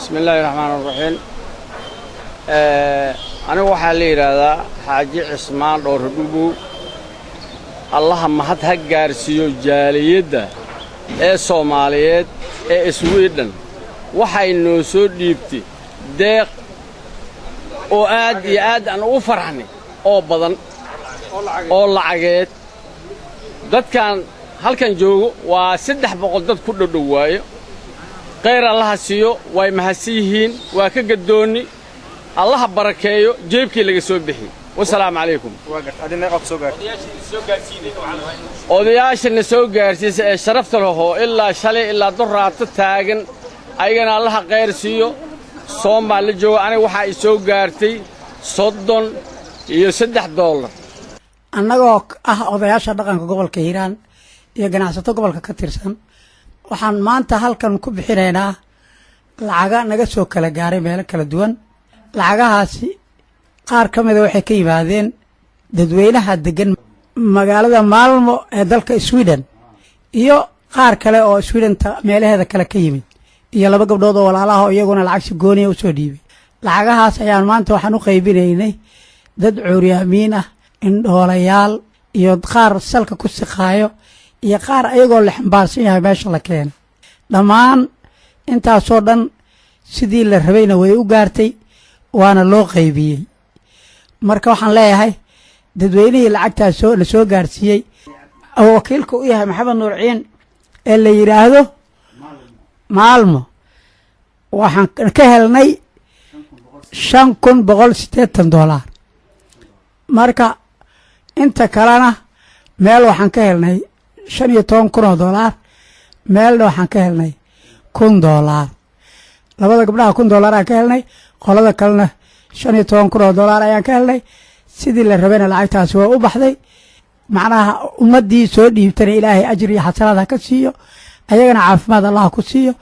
بسم الله الرحمن الرحيم أنا وحالي هذا حاجة عثمان دور بوبو الله ما حد هجارسيو جاليدا الصوماليات السويدن وحي نوسو ديبتي ديق oo aad aan u farxnay oo badan oo lacageed dadkan halkan joogo waa 300 dad ku dhawaayo qeyr Allah siiyo way mahasiyihiin waa ka gadooni Allah barakeeyo jeebkii laga soo bixi wassalaamu calaykum odayaashana soo gaarsiisay ee sharafta leh ilaa shalay ilaa duraata taagan ayagana Allah qeyr siiyo Soomaali jooga aniga waxa ay soo gaartay $3 annagoo odayaasha dhaqanka gobolka Hiiraan iyo ganacsato gobolka ka tirsan waxaan maanta halkan ku bixinaynaa lacaga naga soo kala gaaray meelo kala duwan lacagahaasi qaar ka mid ah waxay ka yimaadeen dadweynaha degan magaalada Malmo ee dalka Sweden iyo qaar kale oo Sweden meelaheeda kale ka yimid iyo laba gabdhood oo walaalaha iyaguna lacag si gooni ah u soo dhiibay lacagahaas ayaan maanta waxaan u qaybinaynay dad cuuryaamiin ah indhoolayaal iyo qaar salka ku siqaayo iyo qaar ayagoo la xambaarsan yahay meesha la keenay dhammaan intaasoo dhan sidii la rabayna way u gaartay waana loo qaybiyey marka waxaan leeyahay dadweynihii lacagtaas la soo gaarsiiyey oo wakiilka u yahay maxamed nuur ciin ee la yiraahdo Malmo waxaan ka helnay $5,180 marka inta kalena meel waxaan ka helnay $15,000 meelna waxaan ka helnay $1,000 labada gabdhaha $1,000 aan ka helnay qolada kalena $15,000 ayaan ka helnay sidii la rabayna lacagtaasi waa u baxday macnaha ummadii soo dhiibtana ilaahay ajri iyo xasanaad ka siiyo ayagana caafimaad Allah ku siiyo